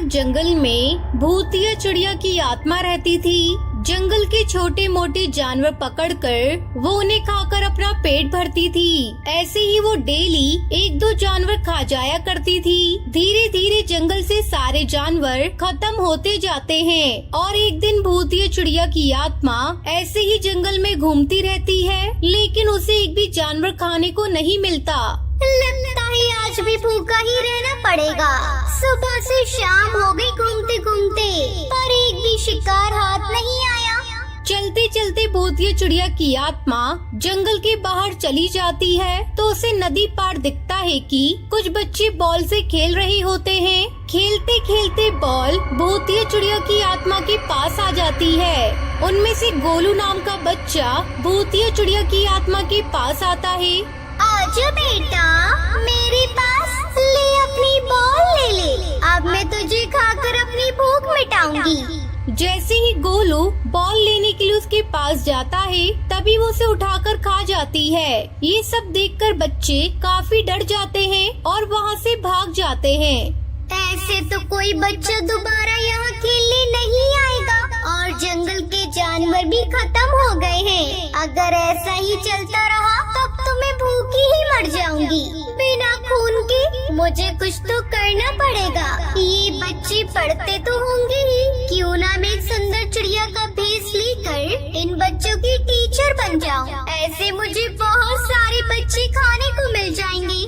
एक जंगल में भूतिया चिड़िया की आत्मा रहती थी। जंगल के छोटे मोटे जानवर पकड़कर वो उन्हें खाकर अपना पेट भरती थी। ऐसे ही वो डेली एक दो जानवर खा जाया करती थी। धीरे धीरे जंगल से सारे जानवर खत्म होते जाते हैं और एक दिन भूतिया चिड़िया की आत्मा ऐसे ही जंगल में घूमती रहती है, लेकिन उसे एक भी जानवर खाने को नहीं मिलता। लगता है आज भी भूखा ही रहना पड़ेगा। सुबह से शाम हो गई घूमते घूमते, पर एक भी शिकार हाथ नहीं आया। चलते चलते भूतिया चिड़िया की आत्मा जंगल के बाहर चली जाती है तो उसे नदी पार दिखता है कि कुछ बच्चे बॉल से खेल रहे होते हैं। खेलते खेलते बॉल भूतिया चिड़िया की आत्मा के पास आ जाती है। उनमें से गोलू नाम का बच्चा भूतिया चिड़िया की आत्मा के पास आता है। आजा बेटा मेरे पास, ले अपनी बॉल ले। अब मैं तुझे खाकर अपनी भूख मिटाऊंगी। जैसे ही गोलू बॉल लेने के लिए उसके पास जाता है तभी वो उसे उठाकर खा जाती है। ये सब देखकर बच्चे काफी डर जाते हैं और वहाँ से भाग जाते हैं। ऐसे तो कोई बच्चा दोबारा यहाँ खेलने नहीं आएगा और जंगल के जानवर भी खत्म हो गए हैं। अगर ऐसा ही चलता रहा तब तो मैं भूखी ही मर जाऊंगी। बिना खून के मुझे कुछ तो करना पड़ेगा। ये बच्चे पढ़ते तो होंगे ही, क्यों ना मैं एक सुंदर चिड़िया का भेष लेकर इन बच्चों की टीचर बन जाऊं। ऐसे मुझे बहुत सारे बच्चे खाने को मिल जाएंगे।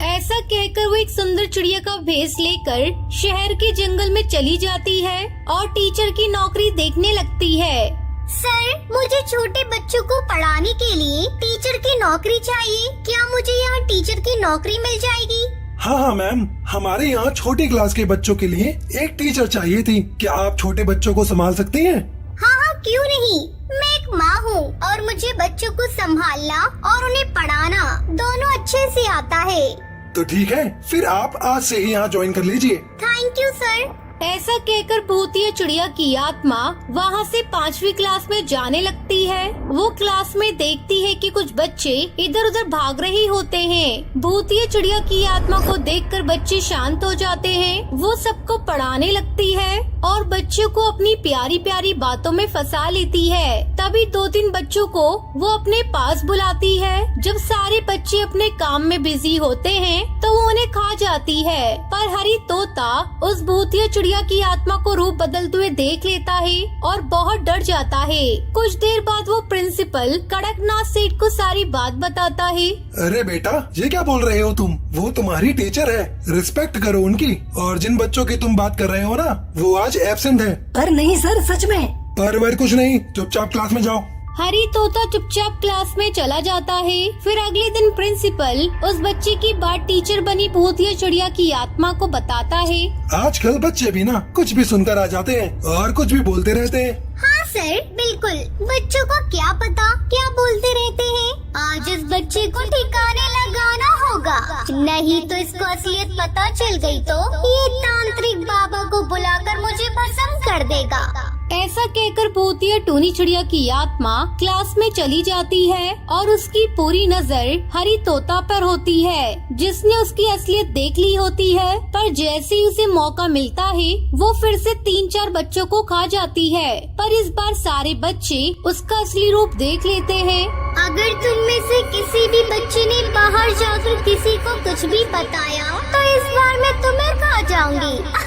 ऐसा कहकर वो एक सुंदर चिड़िया का भेष लेकर शहर के जंगल में चली जाती है और टीचर की नौकरी देखने लगती है। सर, मुझे छोटे बच्चों को पढ़ाने के लिए टीचर की नौकरी चाहिए। क्या मुझे यहाँ टीचर की नौकरी मिल जाएगी? हाँ मैम, हमारे यहाँ छोटी क्लास के बच्चों के लिए एक टीचर चाहिए थी। क्या आप छोटे बच्चों को संभाल सकती हैं? हाँ, क्यों नहीं। मैं एक माँ हूँ और मुझे बच्चों को संभालना और उन्हें पढ़ाना दोनों अच्छे से आता है। तो ठीक है, फिर आप आज से ही यहाँ ज्वाइन कर लीजिए। Thank you sir. ऐसा कहकर भूतिया चिड़िया की आत्मा वहाँ से 5वीं क्लास में जाने लगती है। वो क्लास में देखती है कि कुछ बच्चे इधर उधर भाग रहे होते हैं। भूतिया चिड़िया की आत्मा को देखकर बच्चे शांत हो जाते हैं। वो सबको पढ़ाने लगती है और बच्चों को अपनी प्यारी प्यारी बातों में फंसा लेती है। तभी 2-3 बच्चों को वो अपने पास बुलाती है। जब सारे बच्चे अपने काम में बिजी होते हैं तो वो उन्हें खा जाती है, पर हरी तोता उस भूतिया चिड़िया की आत्मा को रूप बदलते हुए देख लेता है और बहुत डर जाता है। कुछ देर बाद वो प्रिंसिपल कड़कनाथ सेठ को सारी बात बताता है। अरे बेटा, ये क्या बोल रहे हो तुम? वो तुम्हारी टीचर है, रिस्पेक्ट करो उनकी। और जिन बच्चों की तुम बात कर रहे हो ना, वो आज एब्सेंट है। पर नहीं सर, सच में। पर कुछ नहीं, चुपचाप क्लास में जाओ। हरी तोता चुपचाप क्लास में चला जाता है। फिर अगले दिन प्रिंसिपल उस बच्चे की बात टीचर बनी भूतिया चिड़िया की आत्मा को बताता है। आजकल बच्चे भी ना कुछ भी सुनकर आ जाते हैं और कुछ भी बोलते रहते हैं। हाँ सर, बिल्कुल। बच्चों को क्या पता क्या बोलते रहते हैं। आज इस बच्चे को ठिकाने लगाना होगा, नहीं तो इसको असलियत पता चल गई तो ये तांत्रिक बाबा को बुलाकर मुझे भस्म कर देगा। ऐसा कहकर भूतिया टूनी चिड़िया की आत्मा क्लास में चली जाती है और उसकी पूरी नजर हरी तोता पर होती है, जिसने उसकी असलियत देख ली होती है। पर जैसे ही उसे मौका मिलता है वो फिर से 3-4 बच्चों को खा जाती है, पर इस बार सारे बच्चे उसका असली रूप देख लेते हैं। अगर तुम में से किसी भी बच्चे ने बाहर जाकर किसी को कुछ भी बताया तो इस बार मैं तुम्हें खा जाऊंगी।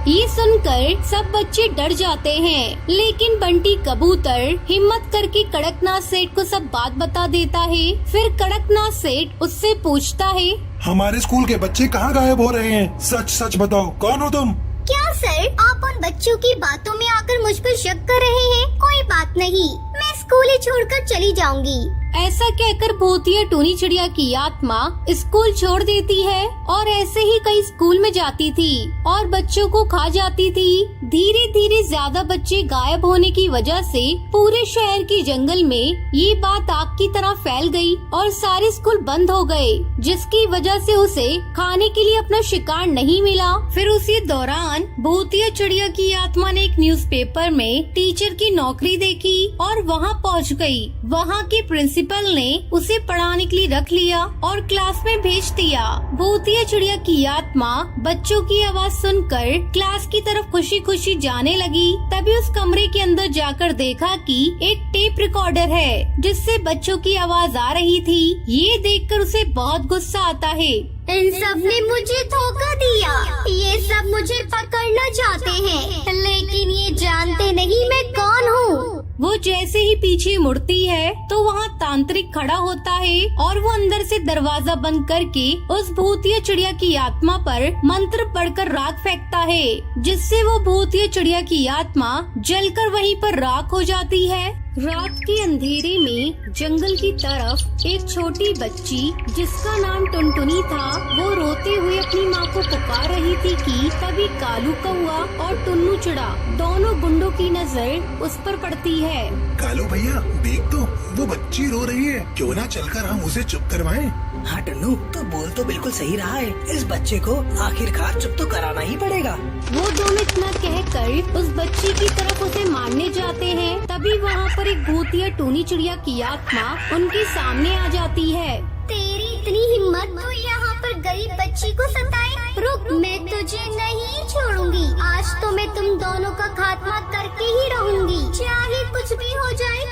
ये सुनकर सब बच्चे डर जाते हैं, लेकिन बंटी कबूतर हिम्मत करके कड़कनाथ सेठ को सब बात बता देता है। फिर कड़कनाथ सेठ उससे पूछता है, हमारे स्कूल के बच्चे कहाँ गायब हो रहे हैं? सच सच बताओ, कौन हो तुम? क्या सर, आप उन बच्चों की बातों में आकर मुझ पर शक कर रहे हैं? कोई बात नहीं, मैं स्कूल ही छोड़कर चली जाऊंगी। ऐसा कहकर भूतिया टूनी चिड़िया की आत्मा स्कूल छोड़ देती है और ऐसे ही कई स्कूल में जाती थी और बच्चों को खा जाती थी। धीरे धीरे ज्यादा बच्चे गायब होने की वजह से पूरे शहर के जंगल में ये बात आग की तरह फैल गई और सारे स्कूल बंद हो गए, जिसकी वजह से उसे खाने के लिए अपना शिकार नहीं मिला। फिर उसी दौरान भूतिया चिड़िया की आत्मा ने एक न्यूज़पेपर में टीचर की नौकरी देखी और वहाँ पहुँच गई। वहाँ के प्रिंसिपल प्रिंसिपल ने उसे पढ़ाने के लिए रख लिया और क्लास में भेज दिया। भूतिया चिड़िया की आत्मा बच्चों की आवाज सुनकर क्लास की तरफ खुशी खुशी जाने लगी। तभी उस कमरे के अंदर जाकर देखा कि एक टेप रिकॉर्डर है जिससे बच्चों की आवाज आ रही थी। ये देखकर उसे बहुत गुस्सा आता है। इन सब ने मुझे धोखा दिया। ये सब मुझे पकड़ना चाहते हैं, लेकिन ये जानते नहीं मैं कौन हूँ। वो जैसे ही पीछे मुड़ती है तो वहाँ तांत्रिक खड़ा होता है और वो अंदर से दरवाजा बंद करके उस भूतिया चिड़िया की आत्मा पर मंत्र पढ़कर राख फेंकता है, जिससे वो भूतिया चिड़िया की आत्मा जलकर वहीं पर राख हो जाती है। रात के अंधेरे में जंगल की तरफ एक छोटी बच्ची जिसका नाम टुनटुनी था, वो रोते हुए अपनी माँ को पुकार रही थी कि तभी कालू कौआ और टुन्नू चिड़ा दोनों गुंडों की नजर उस पर पड़ती है। कालू भैया देख तो, वो बच्ची रो रही है, क्यों ना चलकर हम उसे चुप करवाएं? हाँ टन्नू, तो बोल तो बिल्कुल सही रहा है। इस बच्चे को आखिरकार चुप तो कराना ही पड़ेगा। वो दोनों इतना कहकर उस बच्ची की तरफ उसे मारने जाते हैं। तभी वहाँ पर एक भूतिया टूनी चिड़िया की आत्मा उनके सामने आ जाती है। तेरी इतनी हिम्मत तो यहाँ पर गरीब बच्ची को सताए। रुक, मैं तुझे नहीं छोड़ूंगी। आज तो मैं तुम दोनों का खात्मा करके ही रहूंगी, चाहे कुछ भी हो जाए।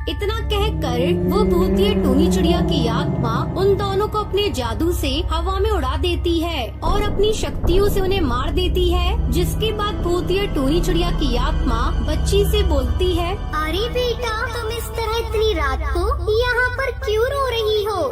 इतना कहकर वो भूतिया टूनी चिड़िया की आत्मा उन दोनों को अपने जादू से हवा में उड़ा देती है और अपनी शक्तियों से उन्हें मार देती है। जिसके बाद भूतिया टूनी चिड़िया की आत्मा बच्ची से बोलती है, अरे बेटा, तुम इस तरह इतनी रात को यहाँ पर क्यों रो रही हो?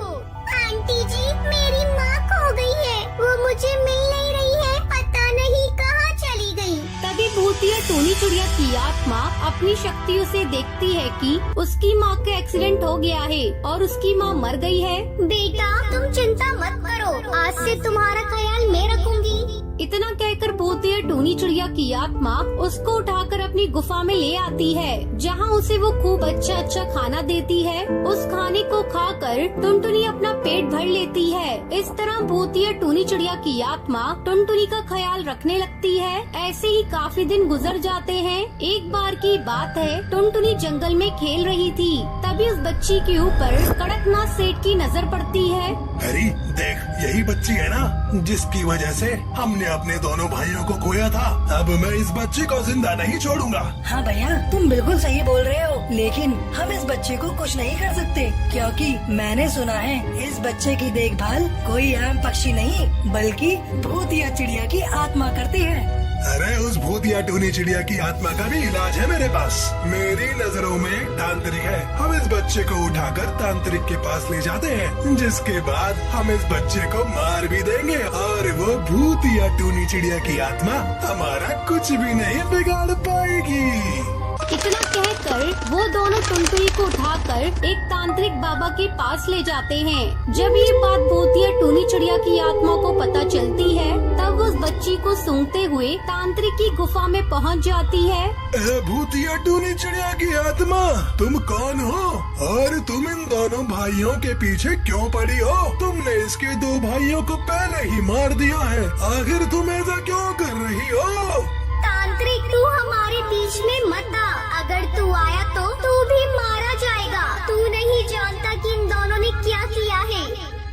आंटी जी, मेरी माँ खो गई है, वो मुझे मिल नहीं रही है, पता नहीं कहाँ चली गई। तभी भूतिया टूनी चिड़िया की आत्मा अपनी शक्तियों से देखती है कि उसकी माँ का एक्सीडेंट हो गया है और उसकी माँ मर गई है। बेटा, तुम चिंता मत करो, आज से तुम्हारा ख्याल मैं रखूंगी। इतना कहकर भूतिया टूनी चिड़िया की आत्मा उसको उठाकर अपनी गुफा में ले आती है, जहाँ उसे वो खूब अच्छा अच्छा खाना देती है। उस खाने को खाकर टुनटुनी अपना पेट भर लेती है। इस तरह भूतिया टूनी चिड़िया की आत्मा टुनटुनी का ख्याल रखने लगती है। ऐसे ही काफी दिन गुजर जाते हैं। एक बार की बात है, टुनटुनी जंगल में खेल रही थी। तभी उस बच्ची के ऊपर कड़कनाथ सेठ की नजर पड़ती है। अरे देख, यही बच्ची है ना जिसकी वजह से हमने अपने दोनों भाइयों को खोया था। अब मैं इस बच्ची को जिंदा नहीं छोड़ूंगा। हाँ भैया, तुम बिल्कुल सही बोल रहे हो, लेकिन हम इस बच्चे को कुछ नहीं कर सकते, क्योंकि मैंने सुना है इस बच्चे की देखभाल कोई आम पक्षी नहीं बल्कि भूतिया चिड़िया की आत्मा करती है। अरे उस भूतिया टूनी चिड़िया की आत्मा का भी इलाज है मेरे पास। मेरी नजरों में एक तांत्रिक है, हम इस बच्चे को उठाकर तांत्रिक के पास ले जाते हैं, जिसके बाद हम इस बच्चे को मार भी देंगे और वो भूतिया टूनी चिड़िया की आत्मा हमारा कुछ भी नहीं बिगाड़ पाएगी। इतना कहकर वो दोनों टुनटुनी को उठाकर एक तांत्रिक बाबा के पास ले जाते हैं। जब ये बात भूतिया टूनी चिड़िया की आत्मा को पता चलती है, तब वो उस बच्ची को सूंघते हुए तांत्रिक की गुफा में पहुंच जाती है। भूतिया टूनी चिड़िया की आत्मा, तुम कौन हो और तुम इन दोनों भाइयों के पीछे क्यों पड़ी हो? तुमने इसके दो भाइयों को पहले ही मार दिया है, आखिर तुम ऐसा क्यों कर रही हो? तांत्रिक, तू हमारे बीच में मत आ, अगर तू आया तो तू भी मारा जाएगा। तू नहीं जानता कि इन दोनों ने क्या किया है।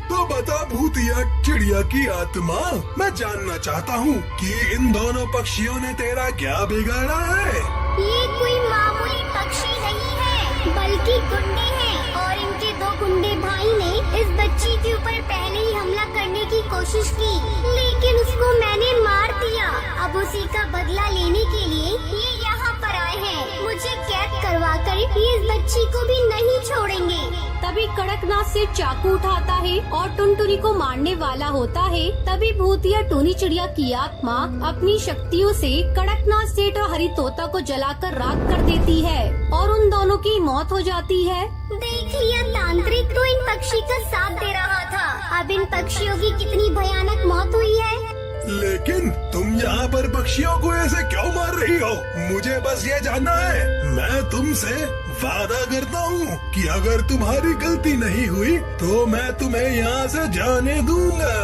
तो बता भूतिया चिड़िया की आत्मा, मैं जानना चाहता हूँ कि इन दोनों पक्षियों ने तेरा क्या बिगाड़ा है? ये कोई मामूली पक्षी नहीं है, बल्कि गुंडे हैं और इनके दो गुंडे भाई ने इस बच्ची के ऊपर पहले ही हमला करने की कोशिश की, लेकिन उसको मैंने मार दिया। अब उसी का बदला लेने के लिए ये यहाँ पर आए हैं। मुझे कैद करवा कर ये इस बच्ची को भी नहीं छोड़ेंगे। तभी कड़कनाथ सेठ चाकू उठाता है और टुनटुनी को मारने वाला होता है। तभी भूतिया टूनी चिड़िया की आत्मा अपनी शक्तियों से कड़कनाथ सेठ और हरी तोता को जलाकर राख कर देती है और उन दोनों की मौत हो जाती है। देख लिया, तांत्रिक तो इन पक्षी का साथ दे रहा था। अब इन पक्षियों की कितनी भयानक मौत हुई है। लेकिन तुम यहाँ पर पक्षियों को ऐसे क्यों मार रही हो? मुझे बस ये जानना है। मैं तुमसे वादा करता हूँ कि अगर तुम्हारी गलती नहीं हुई तो मैं तुम्हें यहाँ से जाने दूंगा।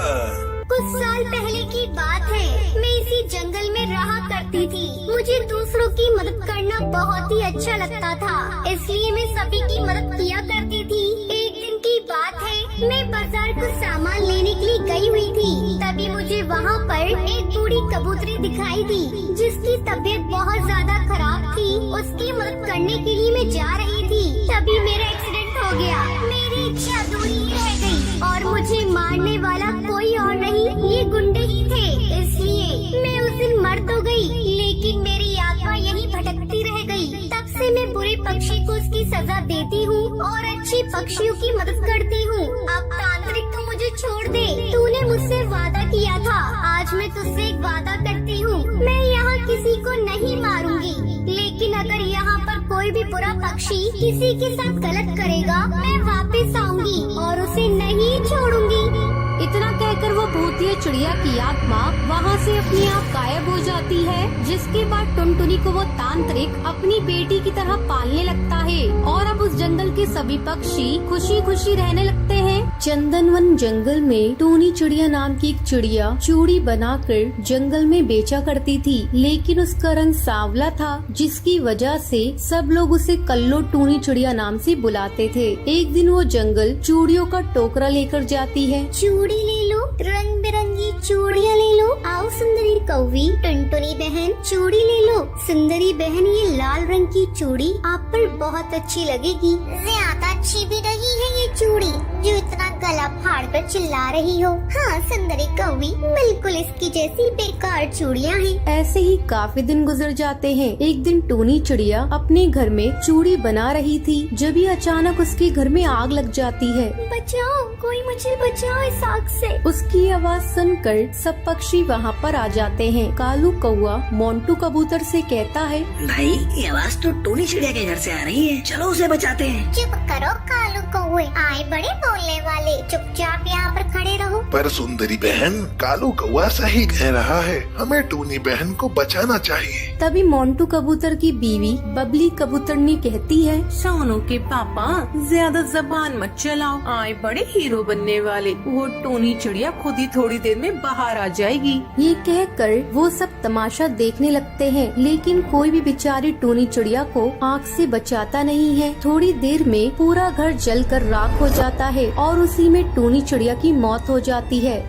कुछ साल पहले की बात है, मैं इसी जंगल में रहा करती थी। मुझे दूसरों की मदद करना बहुत ही अच्छा लगता था, इसलिए मैं सभी की मदद किया कुछ सामान लेने के लिए गई हुई थी। तभी मुझे वहाँ पर एक बूढ़ी कबूतरी दिखाई दी जिसकी तबीयत बहुत ज्यादा खराब थी। उसकी मदद करने के लिए मैं जा रही थी, तभी मेरा एक्सीडेंट हो गया। मेरी इच्छा अधूरी ही रह गई और मुझे मारने वाला कोई और नहीं, ये गुंडे ही थे। इसलिए मैं उस दिन मर तो गई, लेकिन मेरी आत्मा यहीं भटकती रह गई। तब से मैं बुरे पक्षी को उसकी सजा देती हूँ और अच्छी पक्षियों की मदद करती हूँ। अब तांत्रिक तू मुझे छोड़ दे, तूने मुझसे वादा किया था। आज मैं तुझसे एक वादा करती हूँ, मैं यहाँ किसी को नहीं मारूंगी, लेकिन अगर यहाँ पर कोई भी बुरा पक्षी किसी के साथ गलत करेगा, मैं वापस आऊंगी और उसे नहीं छोड़ूंगी। इतना कहकर वो भूतिया चिड़िया की आत्मा वहाँ से अपने आप गायब हो जाती है। जिसके बाद टुनटुनी को वो तांत्रिक अपनी बेटी की तरह पालने लगता है और अब उस जंगल के सभी पक्षी खुशी खुशी रहने लगते हैं। चंदनवन जंगल में टूनी चिड़िया नाम की एक चिड़िया चूड़ी बनाकर जंगल में बेचा करती थी, लेकिन उसका रंग सांवला था, जिसकी वजह से सब लोग उसे कल्लो टूनी चिड़िया नाम से बुलाते थे। एक दिन वो जंगल चूड़ियों का टोकरा लेकर जाती है। चूड़ी ले लो, रंग बिरंगी चूड़ियाँ ले लो। आओ सुंदरी कौवी, टुनटुनी बहन चूड़ी ले लो। सुंदरी बहन, ये लाल रंग की चूड़ी आप पर बहुत अच्छी लगेगी। ज्यादा अच्छी भी नहीं है ये चूड़ी जो इतना गला फाड़ कर चिल्ला रही हो। हाँ सुंदरी कौवी, बिल्कुल इसकी जैसी बेकार चूड़ियाँ हैं। ऐसे ही काफी दिन गुजर जाते हैं। एक दिन टूनी चिड़िया अपने घर में चूड़ी बना रही थी, जब ही अचानक उसके घर में आग लग जाती है। बचाओ, कोई मुझे बचाओ इस आग से। उसकी आवाज सुनकर सब पक्षी वहाँ पर आ जाते हैं। कालू कौआ मोंटू कबूतर से कहता है, भाई ये आवाज तो टूनी चिड़िया के घर से आ रही है, चलो उसे बचाते हैं। चुप करो कालू कौवे, आए बड़े बोलने वाले, चुपचाप यहाँ पर खड़े रहो। पर सुंदरी बहन, कालू कौआ सही कह रहा है, हमें टूनी बहन को बचाना चाहिए। तभी मोंटू कबूतर की बीवी बबली कबूतरनी कहती है, सोनू के पापा ज्यादा जबान मत चलाओ, आए बड़े हीरो बनने वाले, वो टूनी चिड़िया खुद ही थोड़ी देर में बाहर आ जाएगी। ये कहकर वो सब तमाशा देखने लगते हैं, लेकिन कोई भी बेचारी टूनी चिड़िया को आग से बचाता नहीं है। थोड़ी देर में पूरा घर जलकर राख हो जाता है और उसी में टूनी चिड़िया की मौत हो जाती है।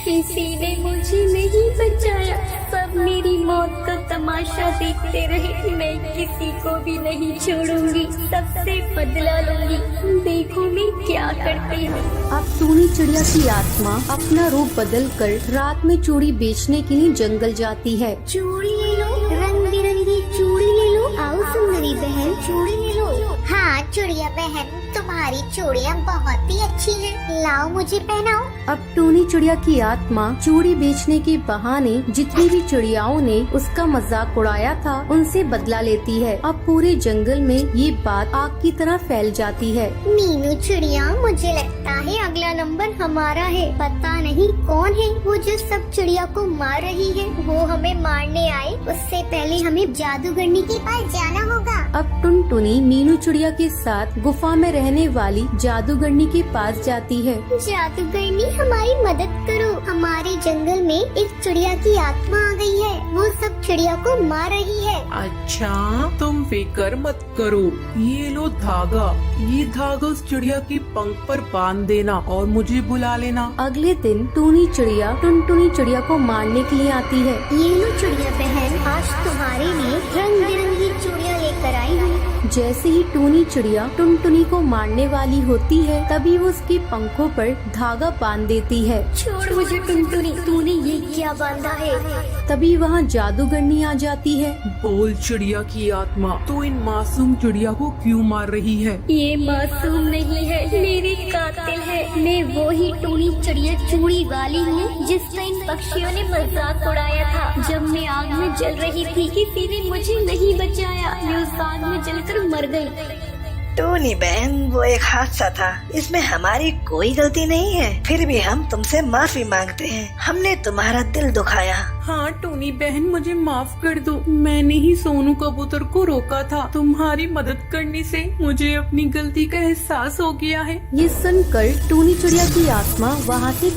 किसी ने मुझे नहीं बचाया, सब मेरी मौत का तमाशा देखते रहे। मैं किसी को भी नहीं छोड़ूंगी, सबसे बदला लूंगी। देखो मैं क्या करती हूँ। अब टूनी चिड़िया की आत्मा अपना रूप बदलकर रात में चूड़ी बेचने के लिए जंगल जाती है। चूड़ी ले लो, रंग बिरंगी चूड़ी ले लो। आओ सुंदरी बहन, चूड़ी ले लो। हाँ चूड़िया बहन, तुम्हारी चूड़ियाँ बहुत ही अच्छी हैं, लाओ मुझे पहनाओ। अब टूनी चिड़िया की आत्मा चूड़ी बेचने के बहाने जितनी भी चिड़ियाओं ने उसका मजाक उड़ाया था उनसे बदला लेती है। अब पूरे जंगल में ये बात आग की तरह फैल जाती है। मीनू चिड़िया, मुझे लगता है अगला नंबर हमारा है। पता नहीं कौन है वो जो सब चिड़िया को मार रही है। वो हमें मारने आए उससे पहले हमें जादूगरनी के पास जाना होगा। अब टुनटुनी मीनू चिड़िया के साथ गुफा में रहने वाली जादूगरनी के पास जाती है। जादूगरनी, हमारी मदद करो, हमारे जंगल में एक चिड़िया की आत्मा आ गई है, वो सब चिड़िया को मार रही है। अच्छा, तुम फिक्र मत करो, ये लो धागा, ये धागा उस चिड़िया की पंख पर बांध देना और मुझे बुला लेना। अगले दिन टूनी चिड़िया टुनटुनी चिड़िया को मारने के लिए आती है। ये लो चिड़िया बहन, आज तुम्हारे लिए रंग बिरंगी चूड़ियाँ लेकर आई हूँ। जैसे ही टूनी चिड़िया टुनटुनी को मारने वाली होती है, तभी वो उसके पंखों पर धागा बांध देती है। छोड़ मुझे टुनटुनी, तूने ये क्या बांधा है? तभी वहाँ जादूगरनी आ जाती है। बोल चिड़िया की आत्मा, तो इन मासूम चिड़िया को क्यों मार रही है? ये मासूम नहीं है, मेरी कातिल है। मैं वो ही टूनी चिड़िया चूड़ी वाली हूँ जिसका इन पक्षियों ने मजाक उड़ाया था। जब मैं आग में जल रही थी, किसी ने मुझे नहीं बचाया, मैं उस आग में जलकर मर गई। टूनी बहन, वो एक हादसा था, इसमें हमारी कोई गलती नहीं है। फिर भी हम तुमसे माफी मांगते हैं, हमने तुम्हारा दिल दुखाया। हाँ टूनी बहन, मुझे माफ कर दो, मैंने ही सोनू कबूतर को रोका था। तुम्हारी मदद करने से मुझे अपनी गलती का एहसास हो गया है। ये सुनकर टूनी चिड़िया की आत्मा वहाँ से